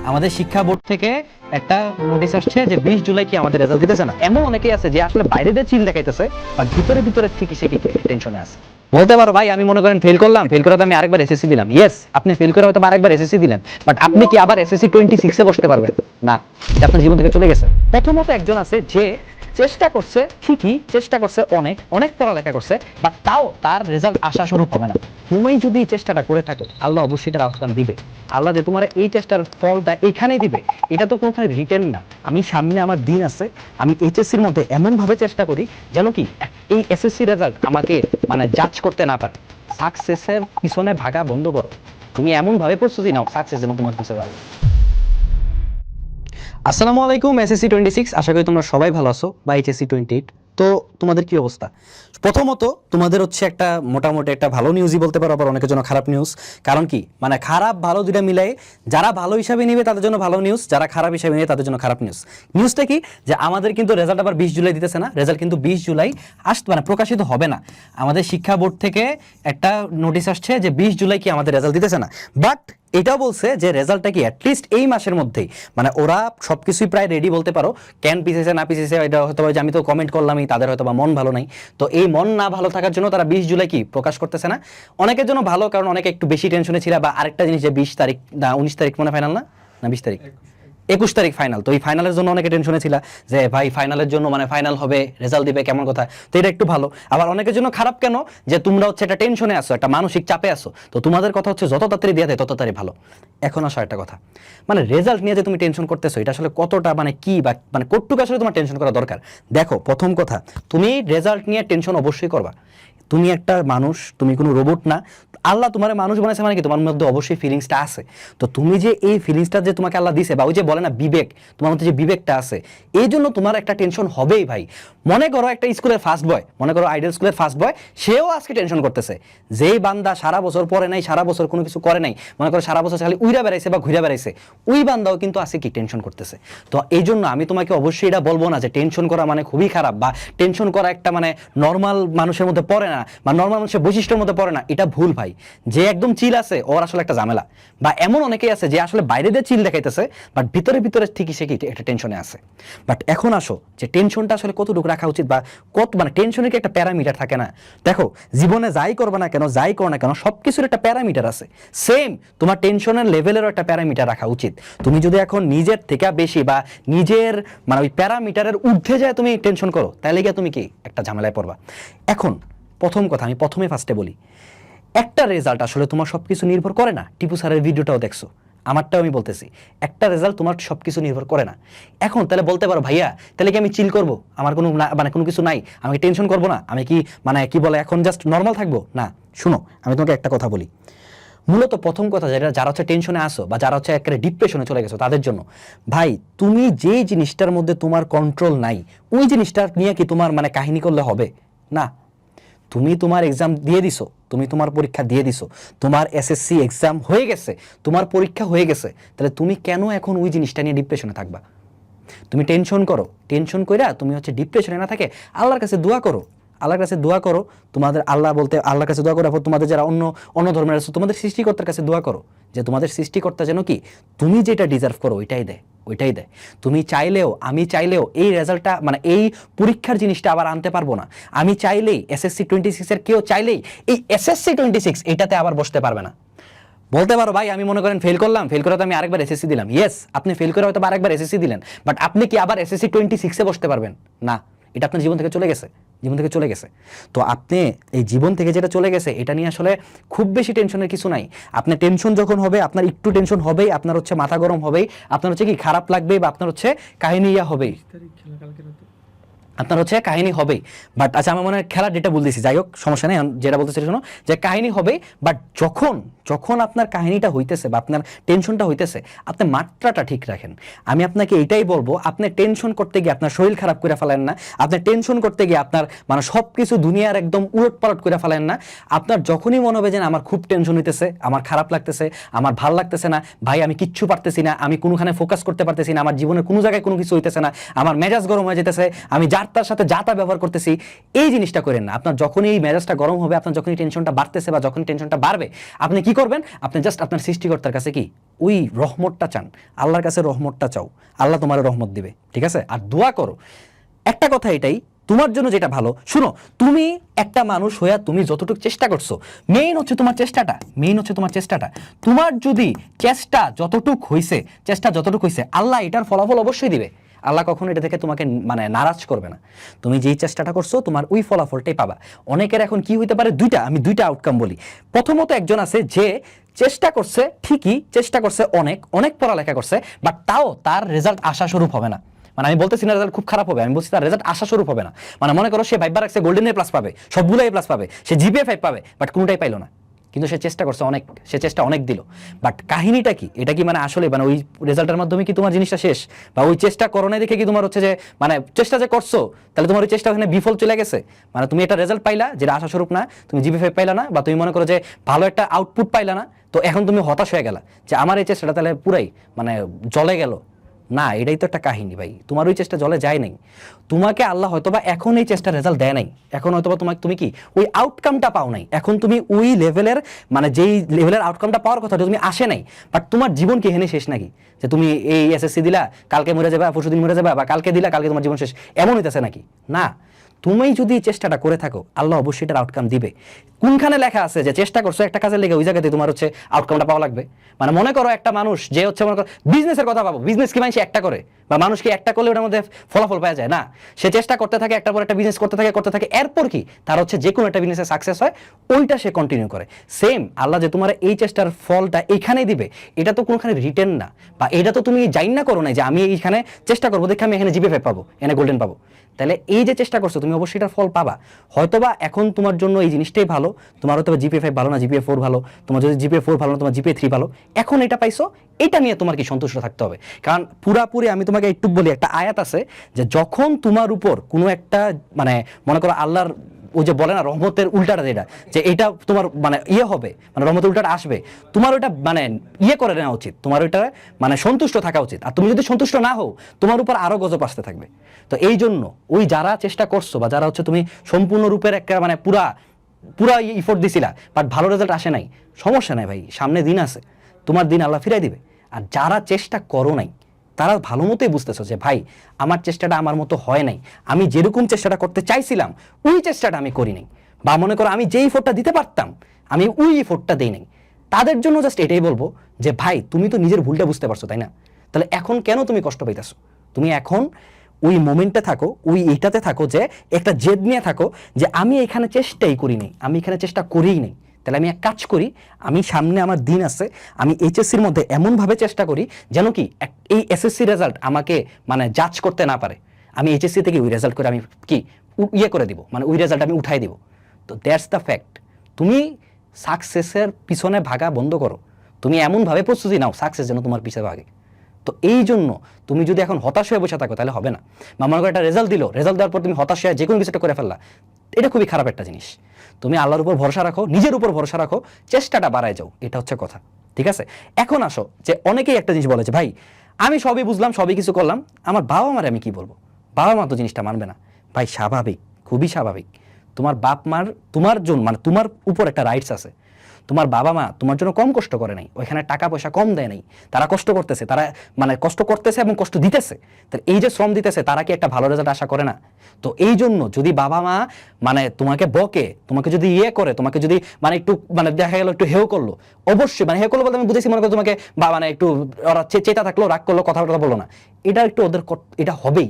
আমাদের শিক্ষা বোর্ড থেকে একটা নোটিশ আসছে যে 20 জুলাই কি আমাদের রেজাল্ট দিতেছে না। এমন অনেকেই আছে যে আসলে বাইরে দিয়ে চিল দেখাইতেছে বাট ভিতরে ভিতরে ঠিকই সে কি টেনশনে আছে। বলতে পারো ভাই আমি মনে করেন ফেল করলাম, ফেল করে তো আমি আরেকবার এসএসসি দিলাম। ইয়েস, আপনি ফেল করে হয়তো আরেকবার এসএসসি দিলেন, বাট আপনি কি আবার এসএসসি 26 এ বসতে পারবেন না? এটা আপনার জীবন থেকে চলে গেছে। প্রথমত একজন আছে যে চেষ্টা করছে, ঠিকই চেষ্টা করছে, অনেক অনেক পড়ালেখা করছে, বাট তাও তার রেজাল্ট আসা শুরু হবে না। তুমি যদি চেষ্টাটা করে থাকো আল্লাহ অবশ্যই তার আহ্বান দিবে। আল্লাহ যে তোমার এই চেষ্টার ফলটা এখানেই দিবে, এটা তো কোনোখানে রিটেন না। আমি সামনে আমার দিন আছে, আমি এইচএসসির মধ্যে এমন ভাবে চেষ্টা করি যেন কি এই এসএসসি রেজাল্ট আমাকে মানে জাজ করতে না পারে। সাকসেসের পিছনে ভাগা বন্ধ করো। তুমি এমন ভাবে প্রস্তুতি নাও সাকসেস যেন তোমার পিছনে ভাগে। আসসালামু আলাইকুম, এসএসসি 26, আশা করি তোমরা সবাই ভালো আছো, বা এইচএসসি 28। তো তোমাদের কি অবস্থা? প্রথমত তোমাদের হচ্ছে একটা মোটামুটি একটা ভালো নিউজই বলতে পারো, আবার অনেকের জন্য খারাপ নিউজ। কারণ কি মানে খারাপ ভালো দুইটা মিলাই যারা ভালো হিসাবে নেবে তাদের জন্য ভালো নিউজ, যারা খারাপ হিসাবে নেবে তাদের জন্য খারাপ নিউজ। নিউজটা কি যে আমাদের কিন্তু রেজাল্ট আবার 20 জুলাই দিতেছে না, রেজাল্ট কিন্তু 20 জুলাই মানে প্রকাশিত হবে না। আমাদের শিক্ষা বোর্ড থেকে একটা নোটিশ আসছে যে 20 জুলাই কি আমাদের রেজাল্ট দিতেছে না, বাট এটাও বলছে যে রেজাল্টটা কি অ্যাটলিস্ট এই মাসের মধ্যেই, মানে ওরা সবকিছুই প্রায় রেডি বলতে পারো। কেন পিছিয়েছে না পিছিয়েছে এটা হয়তো যে আমি তো কমেন্ট করলামই, তাদের হয়তো বা মন ভালো নাই। তো এই মন না ভালো থাকার জন্য তারা 20 জুলাই কি প্রকাশ করতেছে না। অনেকের জন্য ভালো, কারণ অনেকে একটু বেশি টেনশনে ছিল। বা আরেকটা জিনিস যে 20 তারিখ না 19 তারিখ মনে ফাইনাল, না না 20 তারিখ 21 তারিখ ফাইনাল। তো এই ফাইনালের জন্য অনেকে টেনশনে ছিল যে ভাই ফাইনালের জন্য মানে ফাইনাল হবে, রেজাল্ট দিবে কেমন কথা। তো এটা একটু ভালো। আবার অনেকের জন্য খারাপ কেন, যে তোমরা হচ্ছে একটা টেনশনে আসো, একটা মানসিক চাপে আসো। তো তোমাদের কথা হচ্ছে যত তাড়াতাড়ি দিয়ে দেয় তত তাড়াতাড়ি ভালো। এখন আসো একটা কথা, মানে রেজাল্ট নিয়ে যে তুমি টেনশন করতেছো এটা আসলে কতটা মানে কি বা মানে কতটুকু আসলে তোমার টেনশন করা দরকার। দেখো প্রথম কথা, তুমি রেজাল্ট নিয়ে টেনশন অবশ্যই করবা। তুমি একটা মানুষ, তুমি কোনো রোবট না। আল্লাহ তোমার মানুষ বানাইছে মানে কি তোমার মধ্যে অবশ্যই ফিলিংসটা আছে। তো তুমি যে এই ফিলিংসটা যে তোমাকে আল্লাহ দিছে, বা ওই যে বলে না বিবেক, তোমার মধ্যে যে বিবেকটা আছে, এই জন্য তোমার একটা টেনশন হবেই ভাই। মনে করো একটা স্কুলের ফার্স্ট বয়, মনে করো আইডিয়াল স্কুলের ফার্স্ট বয়, সেও আজকে টেনশন করতেছে। যেই বান্দা সারা বছর পড়ে নাই, সারা বছর কোনো কিছু করে নাই, মনে করো সারা বছর খালি উইরা বেড়াইছে বা ঘুরে বেড়াইছে, ওই বান্দাও কিন্তু আজকে কি টেনশন করতেছে। তো এই জন্য আমি তোমাকে অবশ্যই এটা বলবো না যে টেনশন করা মানে খুবই খারাপ, বা টেনশন করা একটা মানে নর্মাল মানুষের মধ্যে পড়ে না, বা নর্মাল মানুষের বৈশিষ্ট্যের মধ্যে পড়ে না। এটা ভুল ভাই। যে একদম চিল আছে ওর আসলে একটা ঝামেলা। বা এমন অনেকেই আছে যে আসলে বাইরে দিয়ে চিল দেখাইতেছে বাট ভিতরে ভিতরে ঠিকই সে কি একটা টেনশনে আছে। বাট এখন আসো যে টেনশনটা আসলে কতটুকু রাখা উচিত, বা কত মানে টেনশনের কি একটা প্যারামিটার থাকে না? দেখো জীবনে যাই করবে না কেন, যাই করো না কেন, সবকিছুর একটা প্যারামিটার আছে। সেম তোমার টেনশনের লেভেলেরও একটা প্যারামিটার রাখা উচিত। তুমি যদি এখন নিজের থেকে বেশি বা নিজের মানে ওই প্যারামিটারের ঊর্ধ্বে যায় তুমি টেনশন করো, তাহলে গিয়ে তুমি কি একটা ঝামেলায় পড়বা। এখন প্রথম কথা আমি ফার্স্টে বলি, একটা রেজাল্ট আসলে তোমার সবকিছু নির্ভর করে না। টিপু স্যারের ভিডিওটাও দেখছো, আমারটাও আমি বলতেছি, একটা রেজাল্ট তোমার সবকিছু নির্ভর করে না। এখন তাহলে বলতে পারো ভাইয়া তাহলে কি আমি চিল করব, আমার কোনো মানে কোনো কিছু নাই, আমি টেনশন করব না, আমি কি মানে কি বলে এখন জাস্ট নর্মাল থাকবো? না, শুনো আমি তোমাকে একটা কথা বলি। মূলত প্রথম কথা যারা হচ্ছে টেনশনে আসো, বা যারা হচ্ছে একেবারে ডিপ্রেশনে চলে গেছো, তাদের জন্য ভাই তুমি যেই জিনিসটার মধ্যে তোমার কন্ট্রোল নাই, ওই জিনিসটা নিয়ে কি তোমার মানে কাহিনী করলে হবে না। তুমি তোমার এক্সাম দিয়ে দিছো, তুমি তোমার পরীক্ষা দিয়ে দিছো, তোমার এসএসসি এক্সাম হয়ে গেছে, তোমার পরীক্ষা হয়ে গেছে, তাহলে তুমি কেন এখন ওই জিনিসটা নিয়ে ডিপ্রেশনে থাকবা? তুমি টেনশন করো, টেনশন কইরা তুমি হচ্ছে ডিপ্রেশনে না থাকে আল্লাহর কাছে দোয়া করো। আল্লাহর কাছে দোয়া করো, তোমাদের আল্লাহ বলতে আল্লাহর কাছে দোয়া করো। তোমাদের যারা অন্য অন্য ধর্মের আছে তোমাদের সৃষ্টিকর্তার কাছে দোয়া করো যে তোমাদের সৃষ্টিকর্তা যেন কি তুমি যেটা ডিজার্ভ করো ওইটাই দেয়, ওইটাই দেয়। তুমি চাইলেও আমি চাইলেও এই রেজাল্টটা মানে এই পরীক্ষার জিনিসটা আবার আনতে পারবো না। আমি চাইলেই এসএসসি 26 এর কেউ চাইলেই এই এসএসসি 26 এটাতে আবার বসতে পারবে না। বলতে পারো ভাই আমি মনে করেন ফেল করলাম, ফেল করে তো আমি আরেকবার এসএসসি দিলাম। ইয়েস, আপনি ফেল করে হয়তো আরেকবার এসএসসি দিলেন, বাট আপনি কি আবার এসএসসি 26 এ বসতে পারবেন না? এটা আপনার জীবন থেকে চলে গেছে, জীবন থেকে চলে গেছে। তো আপনি এই জীবন থেকে যেটা চলে গেছে এটা নিয়ে আসলে খুব বেশি টেনশনের কিছু নাই। আপনার টেনশন যখন হবে, আপনার একটু টেনশন হবেই, আপনার হচ্ছে মাথা গরম হবেই, আপনার হচ্ছে কি খারাপ লাগবেই, বা আপনার হচ্ছে কাহিনী হবেই, আপনার হচ্ছে কাহিনী হবেই। বাট আচ্ছা আমার মনে হয় খেলার ডেটা বলতেছি, যাই হোক সমস্যা নেই, যেটা বলতেছি শোনো, যে কাহিনী হবেই। বাট যখন যখন আপনার কাহিনীটা হইতেছে বা আপনার টেনশনটা হইতেছে, আপনি মাত্রাটা ঠিক রাখেন। আমি আপনাকে এটাই বলবো, আপনি টেনশন করতে গিয়ে আপনার শরীর খারাপ করে ফেলেন না। আপনি টেনশন করতে গিয়ে আপনার মানে সব কিছু দুনিয়ার একদম উলট পালট করে ফেলেন না। আপনার যখনই মনে হবে যে আমার খুব টেনশন হইতেছে, আমার খারাপ লাগতেছে, আমার ভাল লাগতেছে না, ভাই আমি কিচ্ছু পারতেছি না, আমি কোনোখানে ফোকাস করতে পারতেছি না, আমার জীবনে কোনো জায়গায় কোনো কিছু হইতেছে না, আমার মেজাজ গরম হয়ে যেতেছে, আমি যার যার তার সাথে যা তা ব্যবহার করতেছি, এই জিনিসটা করেন না। আপনার যখনই এই মেজাজটা গরম হবে, আপনার যখনই টেনশনটা বাড়তেছে বা যখন টেনশনটা বাড়বে, আপনি কি করবেন? আপনি জাস্ট আপনার সৃষ্টিকর্তার কাছে কি ওই রহমতটা চান, আল্লাহর কাছে রহমতটা চাও, আল্লাহ তোমার রহমত দিবে, ঠিক আছে? আর দোয়া করো। একটা কথা এটাই, তোমার জন্য যেটা ভালো, শুনো, তুমি একটা মানুষ হইয়া তুমি যতটুকু চেষ্টা করছো, মেইন হচ্ছে তোমার চেষ্টাটা। তোমার যদি চেষ্টা যতটুক হইছে, আল্লাহ এটার ফলাফল অবশ্যই দিবে। আল্লাহ কখনো এটা থেকে তোমাকে মানে নারাজ করবে না। তুমি যেই চেষ্টাটা করছো তোমার ওই ফলাফলটাই পাবা। অনেকের এখন কি হইতে পারে, আমি দুইটা আউটকাম বলি। প্রথমত একজন আছে যে চেষ্টা করছে, ঠিকই চেষ্টা করছে, অনেক অনেক পড়ালেখা করছে, বাট তাও তার রেজাল্ট আশা স্বরূপ হবে না। মানে আমি বলতেছি না রেজাল্ট খুব খারাপ হবে, আমি বলছি তার রেজাল্ট আশা স্বরূপ হবে না। মানে মনে করো সে ভাইবা রাখছে গোল্ডেন প্লাস পাবে, সবগুলো প্লাস পাবে, সে জিপিএ 5 পাবে, বাট কোনোটাই পাইলো না। কিন্তু সে চেষ্টা করছে অনেক, সে চেষ্টা অনেক দিল, বাট কাহিনীটা কি, এটা কি মানে আসলে মানে ওই রেজাল্টের মাধ্যমে কি তোমার জিনিসটা শেষ? বা ওই চেষ্টা করো না দেখে কি তোমার হচ্ছে যে মানে চেষ্টা যে করছো তাহলে তোমার ওই চেষ্টা ওখানে বিফল চলে গেছে? মানে তুমি একটা রেজাল্ট পাইলা যেটা আশা স্বরূপ না, তুমি জিপিএ 5 পাইলা না, বা তুমি মনে করো যে ভালো একটা আউটপুট পাইলা না, তো এখন তুমি হতাশ হয়ে গেলা যে আমার এই চেষ্টাটা তাহলে পুরাই মানে জলে গেল। না, এটাই তো একটা কাহিনী ভাই, তোমার ওই চেষ্টা জলে যায় নাই। তোমাকে আল্লাহ হয়তোবা এখন এই চেষ্টার রেজাল্ট দেয় নাই, এখন হয়তোবা তুমি কি ওই আউটকামটা পাও নাই, এখন তুমি ওই লেভেলের মানে যেই লেভেলের আউটকামটা পাওয়ার কথা তুমি আসে নাই। বাট তোমার জীবন কি এখানে শেষ নাকি, যে তুমি এই এসএসসি দিলা কালকে মরে যাবা, পরশুদিন মরে যাবা, বা কালকে দিলা কালকে তোমার জীবন শেষ, এমন হইতেছে নাকি? না, তুমি যদি চেষ্টাটা করে থাকো আল্লাহ অবশ্যই এটার আউটকাম দিবে। কোনখানে লেখা আছে যে চেষ্টা করছো একটা কাজের লেগে ওই জায়গাতে তোমার হচ্ছে আউটকামটা পাওয়া লাগবে? মানে মনে করো একটা মানুষ যে হচ্ছে মনে করো বিজনেসের কথা পাবো, বিজনেস কি মানুষ একটা করে, বা মানুষ কি একটা করলে ওটার মধ্যে ফলাফল পাওয়া যায় না? সে চেষ্টা করতে থাকে, একটা পর একটা বিজনেস করতে থাকে, এরপর কি তার হচ্ছে যে কোনো একটা বিজনেসে সাকসেস হয়, ওইটা সে কন্টিনিউ করে। সেম আল্লাহ যে তোমার এই চেষ্টার ফলটা এইখানেই দিবে, এটা তো কোনোখানে রিটেন না, বা এটা তো তুমি জাইন না করো না যে আমি এইখানে চেষ্টা করবো দেখে আমি এখানে জিপিএ 5 পাবো, এখানে গোল্ডেন পাবো। তাহলে এই যে চেষ্টা করছো তুমি অবশ্যই এটার ফল পাবা। হয়তোবা এখন তোমার জন্য এই জিনিসটাই ভালো, তোমার হয়তো জিপিএ 5 ভালো না, জিপিএ 4 ভালো, তোমার যদি জিপিএ 4 ভালো না, তোমার জিপিএ 3 ভালো, এখন এটা পাইছো, এটা নিয়ে তোমার কি সন্তুষ্ট থাকতে হবে? কারণ পুরাপুরি আমি তোমাকে একটু বলি, একটা আয়াত আছে যে যখন তোমার উপর কোনো একটা মানে মনে করো আল্লাহর ওই যে বলে না রহমতের উল্টাটা, যেটা যে এটা তোমার মানে হবে, মানে রহমতের উল্টাটা আসবে, তোমার ওইটা মানে করে নেওয়া উচিত, তোমার ওইটা মানে সন্তুষ্ট থাকা উচিত। আর তুমি যদি সন্তুষ্ট না হও, তোমার উপর আরো গজব আসতে থাকবে। তো এই জন্য ওই যারা চেষ্টা করছো, বা যারা হচ্ছে তুমি সম্পূর্ণ রূপের একটা মানে পুরা ইফোর্ট দিছিলা বাট ভালো রেজাল্ট আসে নাই, সমস্যা নাই ভাই, সামনে দিন আছে, তোমার দিন আল্লাহ ফিরাই দিবে। আর যারা চেষ্টা করো নাই, তারা ভালো মতোই বুঝতেছো যে ভাই আমার চেষ্টাটা আমার মতো হয় নাই, আমি যেরকম চেষ্টাটা করতে চাইছিলাম ওই চেষ্টাটা আমি করি নাই, বা মনে করো আমি যেই ইফোর্টটা দিতে পারতাম আমি ওই ইফোর্টটা দেই নাই, তাদের জন্য জাস্ট এটাই বলবো যে ভাই তুমি তো নিজের ভুলটা বুঝতে পারছো, তাই না? তাহলে এখন কেন তুমি কষ্ট পাইতেছো? তুমি এখন ওই মোমেন্টে থাকো, ওই এইটাতে থাকো, যে একটা জেদ নিয়ে থাকো যে আমি এখানে চেষ্টাই করি নাই, আমি এখানে চেষ্টা করিই নাই। তাহলে আমি এক কাজ করি, আমি সামনে আমার দিন আছে, আমি এইচএসসির মধ্যে এমনভাবে চেষ্টা করি যেন কি এই এসএসসি রেজাল্ট আমাকে মানে জাজ করতে না পারে। আমি এইচএসসি থেকে ওই রেজাল্ট করে আমি কি করে দিব, মানে ওই রেজাল্ট আমি উঠাই দিব। তো দ্যাটস দ্য ফ্যাক্ট। তুমি সাকসেসের পিছনে ভাগা বন্ধ করো, তুমি এমনভাবে প্রস্তুতি নাও সাকসেস যেন তোমার পিছনে ভাগে। তো এই জন্য তুমি যদি এখন হতাশ হয়ে বসে থাকো তাহলে হবে না। বা মনে করো একটা রেজাল্ট দেওয়ার পর তুমি হতাশ হয়ে যে কোনো কিছুটা করে ফেললা, এটা খুবই খারাপ একটা জিনিস। তুমি আল্লাহর উপর ভরসা রাখো, নিজের উপর ভরসা রাখো, চেষ্টাটা বাড়ায় যাও, এটা হচ্ছে কথা, ঠিক আছে? এখন আসো যে অনেকেই একটা জিনিস বলে যে ভাই আমি সবই বুঝলাম, সবই কিছু করলাম, আমার বাবা মারে আমি কি বলবো? বাবা মা তো জিনিসটা মানবে না। ভাই স্বাভাবিক, খুবই স্বাভাবিক। তোমার বাপ মার তোমার জন্য মানে তোমার উপর একটা রাইটস আছে। তোমার বাবা মা তোমার জন্য কম কষ্ট করে নাই, ওইখানে টাকা পয়সা কম দেয় নাই, তারা কষ্ট করতেছে, তারা মানে কষ্ট করতেছে এবং কষ্ট দিতেছে। তাহলে এই যে শ্রম দিতেছে, তারা কি একটা ভালো রেজাল্ট আশা করে না? তো এই জন্য যদি বাবা মা মানে তোমাকে বকে, তোমাকে যদি করে, তোমাকে যদি মানে একটু মানে দেখা গেল একটু হেও করলো, অবশ্যই মানে হেও করলো বলতে আমি বুঝেছি, মনে করো তোমাকে বা মানে একটু ওরা চেতা থাকলো, রাগ করলো, কথা বললো না, এটা একটু ওদের এটা হবেই,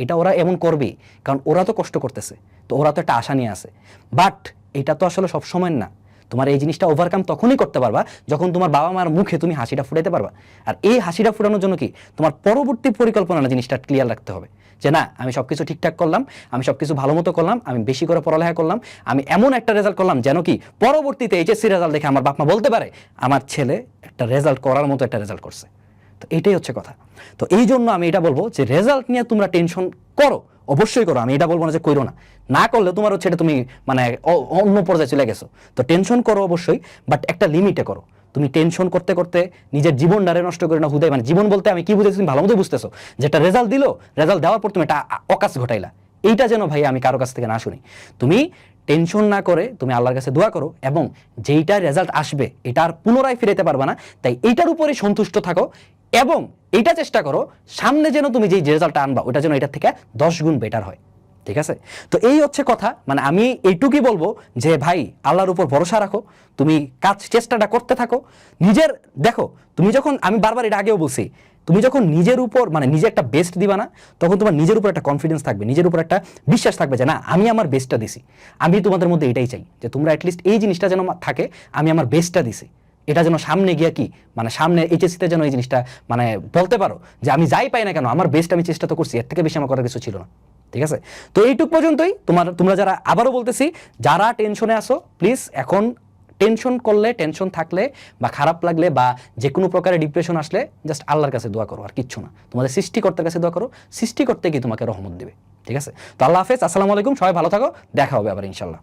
এটা ওরা এমন করবেই, কারণ ওরা তো কষ্ট করতেছে, তো ওরা তো একটা আশা নিয়ে আসে। বাট এটা তো আসলে সব সময় না। তোমার এই জিনিসটা ওভারকাম তখনই করতে পারবা যখন তোমার বাবা মার মুখে তুমি হাসিটা ফুটাইতে পারবা। আর এই হাসিটা ফুটানোর জন্য কি তোমার পরবর্তী পরিকল্পনা জিনিসটা ক্লিয়ার রাখতে হবে, যে না আমি সবকিছু ঠিকঠাক করলাম, আমি সবকিছু ভালো মতো করলাম, আমি বেশি করে পড়ালেখা করলাম, আমি এমন একটা রেজাল্ট করলাম যেন কি পরবর্তীতে এইচএসসি রেজাল্ট দেখে আমার বাপ মা বলতে পারে আমার ছেলে একটা রেজাল্ট করার মতো একটা রেজাল্ট করছে। তো এটাই হচ্ছে কথা। তো এই জন্য আমি এটা বলবো যে রেজাল্ট নিয়ে তোমরা টেনশন করো, অবশ্যই করো, আমি এটা বলবো না যে করো না, না করলে তোমার হচ্ছে এটা তুমি মানে অন্য পর্যায়ে চলে গেছো। তো টেনশন করো অবশ্যই, বাট একটা লিমিটে করো। তুমি টেনশন করতে করতে নিজের জীবনটারে নষ্ট করে না হুদায়, মানে জীবন বলতে আমি কি বুঝেছি তুমি ভালো মতো বুঝতেছো, যেটা রেজাল্ট দিল, রেজাল্ট দেওয়ার পর তুমি একটা অকাজ ঘটাইলা, এইটা যেন ভাই আমি কারো কাছ থেকে না শুনি। তুমি টেনশন না করে তুমি আল্লাহর কাছে দোয়া করো, এবং যেইটা রেজাল্ট আসবে এটা আর পুনরায় ফিরাতে পারবে না, তাই এইটার উপরে সন্তুষ্ট থাকো এবং এইটা চেষ্টা করো সামনে যেন তুমি যেই রেজাল্টটা আনবা ওটা যেন এটার থেকে 10 গুণ বেটার হয়। ঠিক আছে? তো এই হচ্ছে কথা, মানে আমি এইটুকুই বলবো যে ভাই আল্লাহর উপর ভরসা রাখো, তুমি চেষ্টাটা করতে থাকো, নিজের দেখো তুমি যখন, আমি বারবার এটা আগেও বলছি, তুমি যখন নিজের উপর মানে নিজে একটা বেস্ট দিবা না, তখন তোমার নিজের উপর একটা কনফিডেন্স থাকবে, নিজের উপর একটা বিশ্বাস থাকবে যে না আমি আমার বেস্টটা দিছি। আমি তোমাদের মধ্যে এটাই চাই যে তোমরা অ্যাটলিস্ট এই জিনিসটা যেন থাকে, আমি আমার বেস্টটা দিছি, এটা যেন সামনে গিয়া কি মানে সামনে এইচএসসিতে যেন এই জিনিসটা মানে বলতে পারো যে আমি যাই পাই না কেন আমার বেস্ট আমি চেষ্টা তো করছি, এর থেকে বেশি আমার করার কিছু ছিল না। ঠিক আছে? তো এইটুক পর্যন্তই। তোমরা যারা, আবারও বলতেছি, যারা টেনশনে আসো প্লিজ এখন টেনশন করলে, টেনশন থাকলে বা খারাপ লাগলে বা যে কোনো প্রকারের ডিপ্রেশন আসলে জাস্ট আল্লাহর কাছে দোয়া করো, আর কিচ্ছু না। তোমাদের সৃষ্টিকর্তার কাছে দোয়া করো, সৃষ্টিকর্তা কি তোমাকে রহমত দেবে। ঠিক আছে? তো আল্লাহ হাফেজ, আসসালামু আলাইকুম, সবাই ভালো থাকো, দেখা হবে আবার ইনশাল্লাহ।